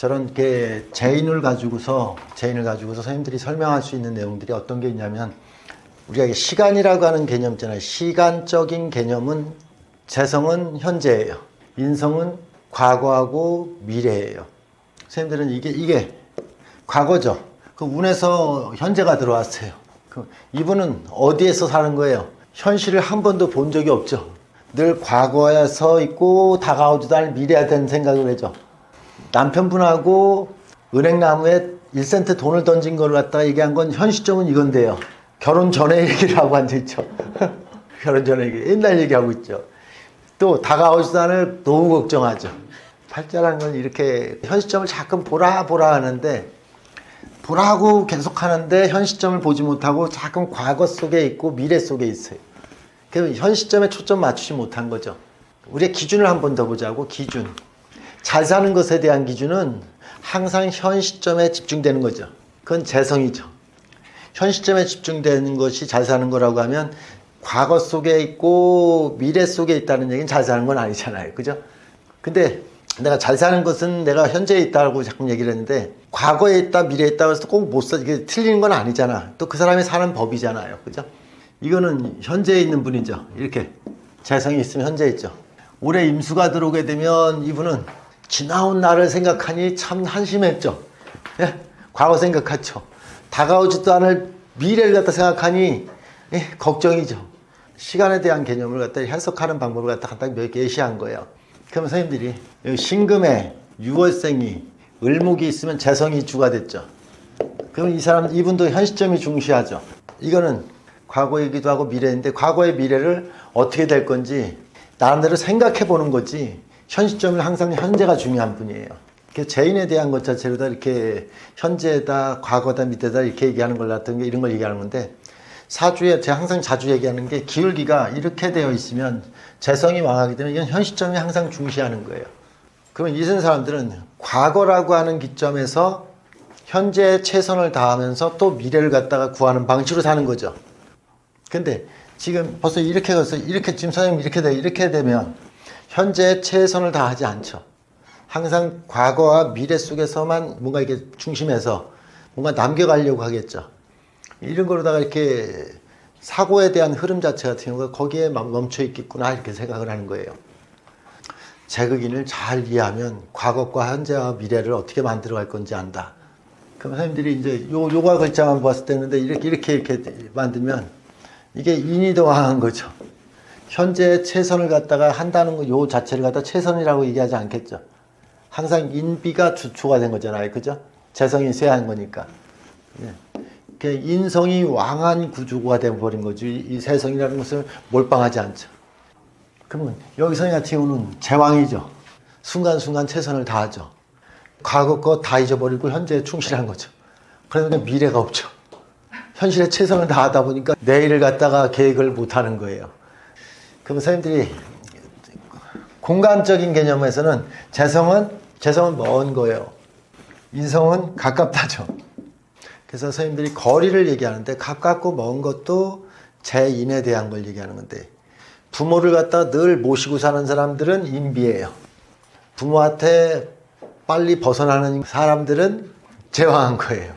저런 게 재인을 가지고서 선생님들이 설명할 수 있는 내용들이 어떤 게 있냐면, 우리가 이게 시간이라고 하는 개념 있잖아요. 시간적인 개념은 재성은 현재예요. 인성은 과거하고 미래예요. 선생님들은 이게 과거죠. 그 운에서 현재가 들어왔어요. 이분은 어디에서 사는 거예요? 현실을 한 번도 본 적이 없죠. 늘 과거에 서 있고 다가오지도 않을 미래에 대한 생각을 하죠. 남편분하고 은행나무에 1센트 돈을 던진 걸 갖다가 얘기한 건 현 시점은 이건데요. 결혼 전에 얘기를 하고 앉아있죠. 결혼 전에 얘기, 옛날 얘기하고 있죠. 또 다가오지도 않을 노후 걱정하죠. 팔자라는 건 이렇게 현 시점을 자꾸 보라 하는데, 보라고 계속 하는데 현 시점을 보지 못하고 자꾸 과거 속에 있고 미래 속에 있어요. 그래서 현 시점에 초점 맞추지 못한 거죠. 우리의 기준을 한 번 더 보자고. 기준. 잘 사는 것에 대한 기준은 항상 현 시점에 집중되는 거죠. 그건 재성이죠. 현 시점에 집중되는 것이 잘 사는 거라고 하면 과거 속에 있고 미래 속에 있다는 얘기는 잘 사는 건 아니잖아요. 그죠? 근데 내가 잘 사는 것은 내가 현재에 있다고 자꾸 얘기를 했는데, 과거에 있다 미래에 있다고 해서 꼭 못 사, 이게 틀리는 건 아니잖아. 또 그 사람이 사는 법이잖아요. 그죠? 이거는 현재에 있는 분이죠. 이렇게 재성이 있으면 현재에 있죠. 올해 임수가 들어오게 되면 이분은 지나온 날을 생각하니 참 한심했죠. 예? 과거 생각하죠. 다가오지도 않을 미래를 갖다 생각하니 걱정이죠. 시간에 대한 개념을 갖다 해석하는 방법을 갖다 간단히 몇 개 예시한 거예요. 그럼 선생님들이 신금에 6월생이 을목이 있으면 재성이 주가 됐죠. 그럼 이분도 현 시점이 중시하죠. 이거는 과거이기도 하고 미래인데, 과거의 미래를 어떻게 될 건지 나름대로 생각해 보는 거지, 현 시점을 항상 현재가 중요한 분이에요. 그래서 재인에 대한 것 자체로 다 이렇게 현재다, 과거다, 미래다 이렇게 얘기하는 걸 같은 게, 이런 걸 얘기하는 건데, 사주에 제가 항상 자주 얘기하는 게, 기울기가 이렇게 되어 있으면 재성이 왕하게 되면 이건 현 시점이 항상 중시하는 거예요. 그러면 이런 사람들은 과거라고 하는 기점에서 현재에 최선을 다하면서 또 미래를 갖다가 구하는 방식으로 사는 거죠. 근데 지금 벌써 이렇게 해서 이렇게 지금 선생님 이렇게 되면 현재에 최선을 다하지 않죠. 항상 과거와 미래 속에서만 뭔가 이렇게 중심해서 뭔가 남겨가려고 하겠죠. 이런 거로다가 이렇게 사고에 대한 흐름 자체 같은 경우가 거기에 멈춰 있겠구나 이렇게 생각을 하는 거예요. 제극인을 잘 이해하면 과거과 현재와 미래를 어떻게 만들어갈 건지 안다. 그럼 선생님들이 이제 요가 글자만 봤을 때는 이렇게 만들면 이게 인이동한 거죠. 현재의 최선을 갖다가 한다는 거, 요 자체를 갖다 최선이라고 얘기하지 않겠죠. 항상 인비가 주초가 된 거잖아요. 그죠? 재성이 쇠한 거니까. 인성이 왕한 구조가 되어버린 거죠. 이 세성이라는 것을 몰빵하지 않죠. 그러면 여기서 같은 경우는 제왕이죠. 순간순간 최선을 다하죠. 과거 거 다 잊어버리고 현재에 충실한 거죠. 그러니까 미래가 없죠. 현실에 최선을 다하다 보니까 내일을 갖다가 계획을 못하는 거예요. 그럼 선생님들이 공간적인 개념에서는 재성은 먼 거예요. 인성은 가깝다죠. 그래서 선생님들이 거리를 얘기하는데, 가깝고 먼 것도 재인에 대한 걸 얘기하는 건데, 부모를 갖다가 늘 모시고 사는 사람들은 인비예요. 부모한테 빨리 벗어나는 사람들은 제왕한 거예요.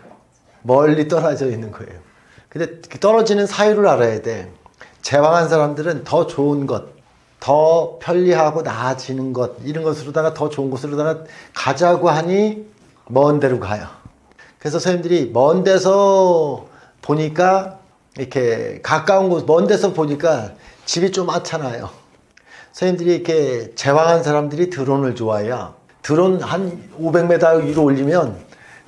멀리 떨어져 있는 거예요. 근데 떨어지는 사유를 알아야 돼. 제왕한 사람들은 더 좋은 것, 더 편리하고 나아지는 것, 이런 것으로다가 더 좋은 곳으로다가 가자고 하니 먼 데로 가요. 그래서 선생님들이 먼 데서 보니까 이렇게 가까운 곳, 먼 데서 보니까 집이 좀 많잖아요. 선생님들이 이렇게 제왕한 사람들이 드론을 좋아해요. 드론 한 500m 위로 올리면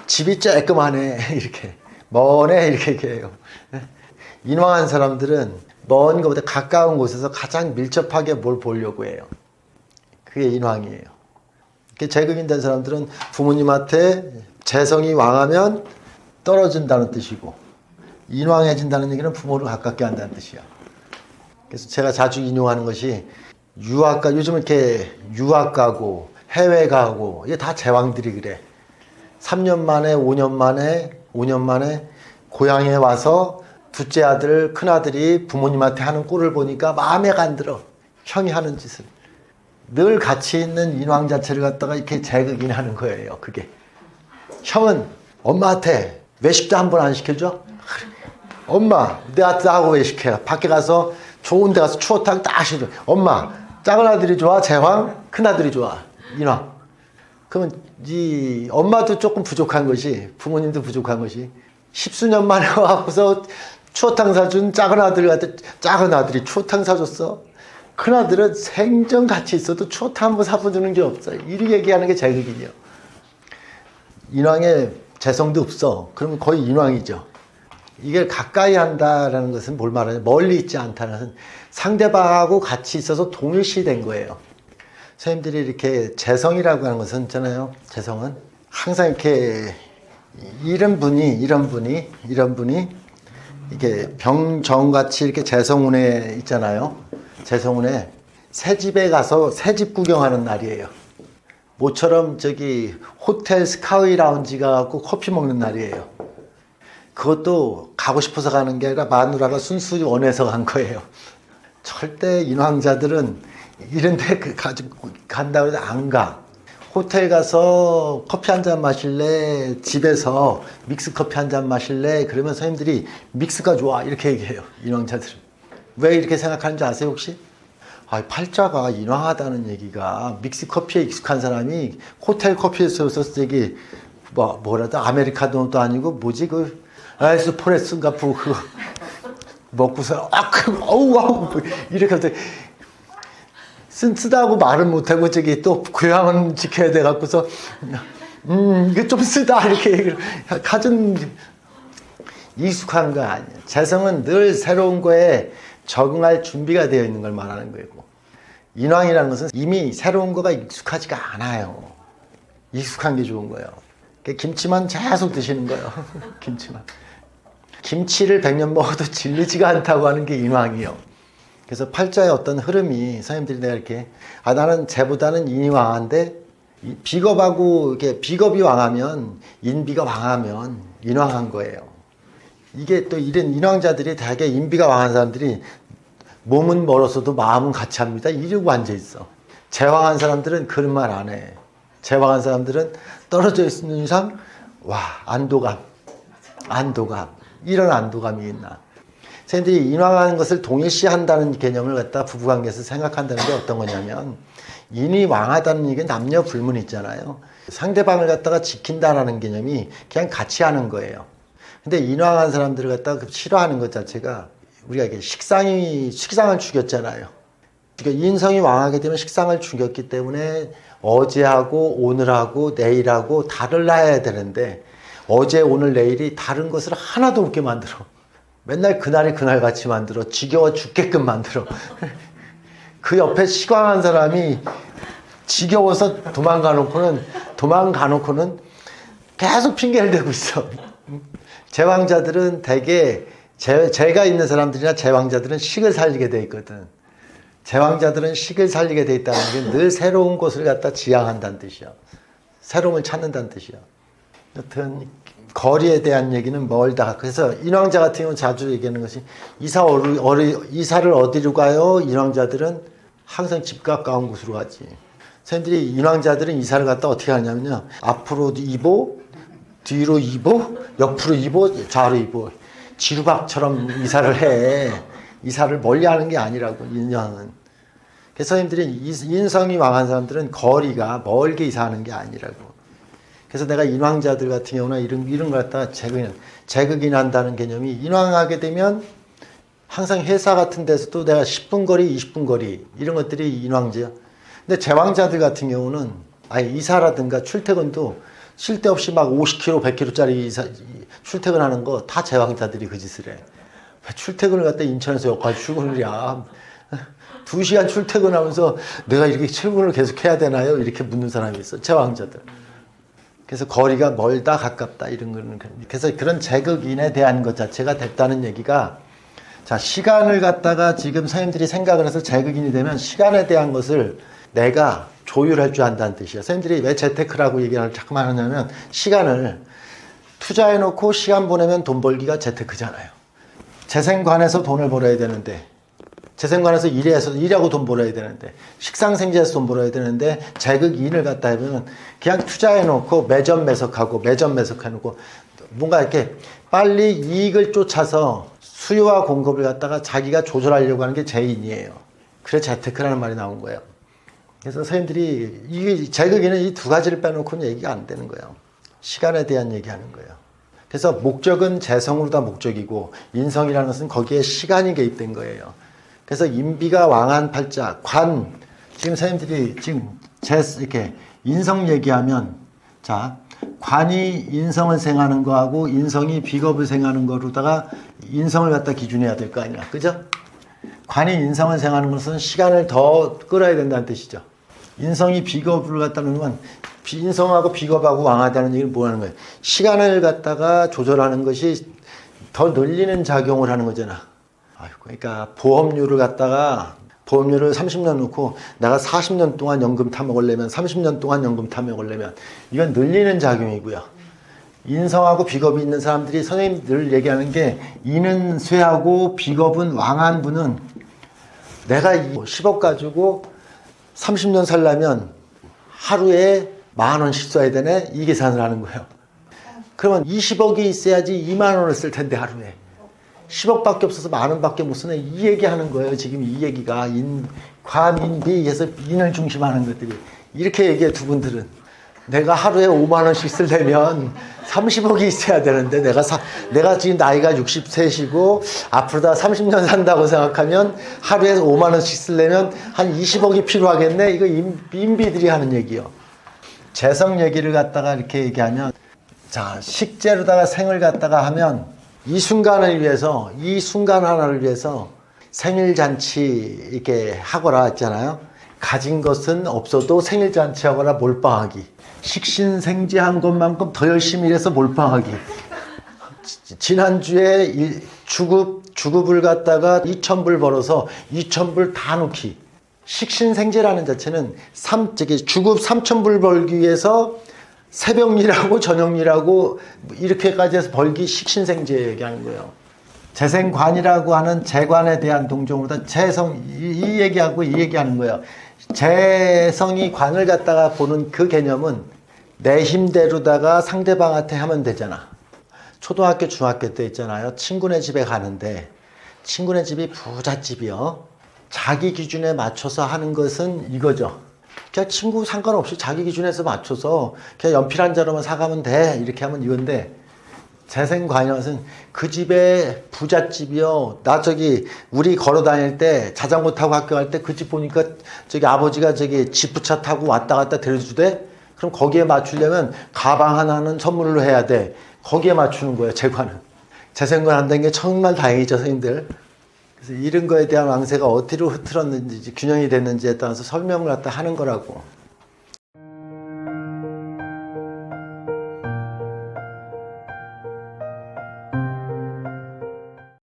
집이 쬐끔하네. 이렇게. 먼해. 이렇게 해요. 인왕한 사람들은 먼 것보다 가까운 곳에서 가장 밀접하게 뭘 보려고 해요. 그게 인왕이에요. 제극인 된 사람들은 부모님한테 재성이 왕하면 떨어진다는 뜻이고, 인왕해진다는 얘기는 부모를 가깝게 한다는 뜻이야. 그래서 제가 자주 인용하는 것이, 유학가, 요즘 이렇게 유학 가고 해외 가고 이게 다 제왕들이 그래. 3년 만에 5년 만에 고향에 와서 둘째 아들, 큰 아들이 부모님한테 하는 꼴을 보니까 마음에 안 들어. 형이 하는 짓을. 늘 같이 있는 인왕 자체를 갖다가 이렇게 제극인하는 거예요. 그게. 형은 엄마한테 외식도 한 번 안 시켜줘? 엄마, 나하고 외식해. 밖에 가서 좋은 데 가서 추어탕 딱 시켜. 엄마, 작은 아들이 좋아? 제왕? 큰 아들이 좋아? 인왕. 그러면 이 엄마도 조금 부족한 것이, 부모님도 부족한 것이, 10수년 만에 와서 추어탕 사준 작은 아들이 추어탕 사줬어. 큰 아들은 생전 같이 있어도 추어탕 한번 사주는 게 없어. 이렇게 얘기하는 게 제극이에요. 인왕의 재성도 없어. 그러면 거의 인왕이죠. 이게 가까이 한다라는 것은 뭘 말하냐? 멀리 있지 않다는 것은 상대방하고 같이 있어서 동일시된 거예요. 선생님들이 이렇게 재성이라고 하는 것은 있잖아요. 재성은 항상 이렇게 이런 분이 이렇게 병정같이 이렇게 재성운에 있잖아요. 재성운에 새집에 가서 새집 구경하는 날이에요. 모처럼 저기 호텔 스카이 라운지 가고 커피 먹는 날이에요. 그것도 가고 싶어서 가는 게 아니라 마누라가 순수 원해서 간 거예요. 절대 인왕자들은 이런 데 가지고 간다고 해도 안 가. 호텔 가서 커피 한 잔 마실래? 집에서 믹스 커피 한 잔 마실래? 그러면 선생님들이 믹스가 좋아 이렇게 얘기해요. 인왕자들은. 왜 이렇게 생각하는지 아세요 혹시? 팔자가 인왕하다는 얘기가 믹스 커피에 익숙한 사람이 호텔 커피에서 저기 뭐라도 아메리카노도 아니고 뭐지 에스프레소인가 그거 먹고서 어우 이렇게 해서 쓰다고 말을 못하고 저기 또 교양은 지켜야 돼 갖고서 이거 좀 쓰다 이렇게 얘기를 가진 익숙한 거 아니야. 재성은 늘 새로운 거에 적응할 준비가 되어 있는 걸 말하는 거고, 인왕이라는 것은 이미 새로운 거가 익숙하지가 않아요. 익숙한 게 좋은 거예요. 김치만 계속 드시는 거예요. 김치를 100년 먹어도 질리지가 않다고 하는 게 인왕이에요. 그래서 팔자의 어떤 흐름이 선생님들이 내가 이렇게 나는 쟤보다는 인이 왕한데 비겁하고 이렇게 비겁이 왕하면 인비가 왕하면 인왕한 거예요. 이게 또 이런 인왕자들이 되게 인비가 왕한 사람들이 몸은 멀어서도 마음은 같이 합니다. 이러고 앉아있어. 제왕한 사람들은 그런 말 안 해. 제왕한 사람들은 떨어져 있는 이상 안도감. 이런 안도감이 있나. 선생님들이 인왕하는 것을 동일시한다는 개념을 갖다 부부관계에서 생각한다는 게 어떤 거냐면, 인이 왕하다는 얘기는 남녀 불문이 있잖아요. 상대방을 갖다가 지킨다라는 개념이 그냥 같이 하는 거예요. 근데 인왕한 사람들을 갖다가 싫어하는 것 자체가, 우리가 이게 식상을 죽였잖아요. 그러니까 인성이 왕하게 되면 식상을 죽였기 때문에 어제하고 오늘하고 내일하고 달라야 되는데, 어제 오늘 내일이 다른 것을 하나도 없게 만들어. 맨날 그날이 그날 같이 만들어. 지겨워 죽게끔 만들어. 그 옆에 시광한 사람이 지겨워서 도망가 놓고는 계속 핑계를 대고 있어. 제왕자들은 대개 제가 있는 사람들이나 제왕자들은 식을 살리게 돼 있거든. 제왕자들은 식을 살리게 돼 있다는 게 늘 새로운 것을 갖다 지향한다는 뜻이야. 새로움을 찾는다는 뜻이야. 여튼 거리에 대한 얘기는 멀다. 그래서 인왕자 같은 경우는 자주 얘기하는 것이 이사를 어디로 가요? 인왕자들은 항상 집 가까운 곳으로 가지. 선생님들이 인왕자들은 이사를 갔다 어떻게 하냐면요, 앞으로 2보, 뒤로 2보, 옆으로 2보, 좌로 2보, 지루박처럼 이사를 해. 이사를 멀리 하는 게 아니라고, 인왕은. 그래서 선생님들이 인성이 왕한 사람들은 거리가 멀게 이사하는 게 아니라고. 그래서 내가 인왕자들 같은 경우나 이런 걸 갖다가 제극인한다는 개념이, 인왕하게 되면 항상 회사 같은 데서도 내가 10분 거리, 20분 거리 이런 것들이 인왕제야. 근데 제왕자들 같은 경우는 이사라든가 출퇴근도 쓸데없이 막 50km, 100km짜리 출퇴근하는 거 다 제왕자들이 그 짓을 해. 왜 출퇴근을 갖다 인천에서 여기까지 출근을 해야 2시간 출퇴근하면서 내가 이렇게 출근을 계속 해야 되나요? 이렇게 묻는 사람이 있어. 제왕자들. 그래서 거리가 멀다 가깝다 이런 거는, 그래서 그런 제극인에 대한 것 자체가 됐다는 얘기가, 자, 시간을 갖다가 지금 선생님들이 생각을 해서 제극인이 되면 시간에 대한 것을 내가 조율할 줄 안다는 뜻이야. 선생님들이 왜 재테크라고 얘기를 자꾸만 하냐면, 시간을 투자해 놓고 시간 보내면 돈 벌기가 재테크잖아요. 재생관에서 돈을 벌어야 되는데 재생관에서 일하고 돈 벌어야 되는데, 식상생지에서 돈 벌어야 되는데, 재극인을 갖다 하면 그냥 투자해놓고 매점 매석하고 매점 매석해놓고 뭔가 이렇게 빨리 이익을 쫓아서 수요와 공급을 갖다가 자기가 조절하려고 하는 게 재인이에요. 그래서 재테크라는 말이 나온 거예요. 그래서 선생님들이 이게 재극인은 이 두 가지를 빼놓고는 얘기가 안 되는 거예요. 시간에 대한 얘기하는 거예요. 그래서 목적은 재성으로 다 목적이고 인성이라는 것은 거기에 시간이 개입된 거예요. 그래서 인비가 왕한 팔자, 관, 지금 선생님들이 지금 이렇게 인성 얘기하면, 자, 관이 인성을 생하는 거하고 인성이 비겁을 생하는 거로다가 인성을 갖다 기준해야 될 거 아니야. 그죠? 관이 인성을 생하는 것은 시간을 더 끌어야 된다는 뜻이죠. 인성이 비겁을 갖다는 건 인성하고 비겁하고 왕하다는 얘기는 뭐하는 거예요? 시간을 갖다가 조절하는 것이 더 늘리는 작용을 하는 거잖아. 그러니까 보험료를 갖다가 보험료를 30년 넣고 내가 40년 동안 연금 타먹으려면 30년 동안 연금 타먹으려면 이건 늘리는 작용이고요. 인성하고 비겁이 있는 사람들이 선생님이 늘 얘기하는 게, 이는 쇠하고 비겁은 왕한 분은 내가 10억 가지고 30년 살려면 하루에 10,000원씩 써야 되네, 이 계산을 하는 거예요. 그러면 20억이 있어야지 20,000원을 쓸 텐데 하루에 10억밖에 없어서 10,000원밖에 못 쓰네, 이 얘기하는 거예요. 지금 이 얘기가 관인비에서 인을 중심하는 것들이 이렇게 얘기해. 두 분들은 내가 하루에 50,000원씩 쓰려면 30억이 있어야 되는데 내가 지금 나이가 60세시고 앞으로 다 30년 산다고 생각하면 하루에 50,000원씩 쓰려면 한 20억이 필요하겠네. 이거 인비들이 하는 얘기요. 재성 얘기를 갖다가 이렇게 얘기하면, 자, 식재로다가 생을 갖다가 하면 이 순간을 위해서, 이 순간 하나를 위해서 생일잔치 이렇게 하거라 했잖아요. 가진 것은 없어도 생일잔치 하거나 몰빵하기. 식신생지한 것만큼 더 열심히 일해서 몰빵하기. 지난주에 주급을 갖다가 2,000불 벌어서 2,000불 다 놓기. 식신생지라는 자체는 주급 3,000불 벌기 위해서 새벽 일하고 저녁 일하고 이렇게까지 해서 벌기, 식신생지 얘기하는 거예요. 재생관이라고 하는 재관에 대한 동종으로 재성, 이 얘기하고 이 얘기하는 거예요. 재성이 관을 갖다가 보는 그 개념은 내 힘대로다가 상대방한테 하면 되잖아. 초등학교, 중학교 때 있잖아요. 친구네 집에 가는데 친구네 집이 부잣집이요. 자기 기준에 맞춰서 하는 것은 이거죠. 그냥 친구 상관없이 자기 기준에서 맞춰서 그냥 연필 한 자루만 사가면 돼, 이렇게 하면 이건데, 재생관이라는 그 집에 부잣집이요. 나 우리 걸어 다닐 때 자전거 타고 학교 갈 때 그 집 보니까 아버지가 지프차 타고 왔다 갔다 데려주대. 그럼 거기에 맞추려면 가방 하나는 선물로 해야 돼. 거기에 맞추는 거예요, 재관은. 재생관 한다는 게 정말 다행이죠, 선생님들. 그래서 이런 거에 대한 왕세가 어디로 흐트렀는지, 균형이 됐는지에 따라서 설명을 갖다 하는 거라고.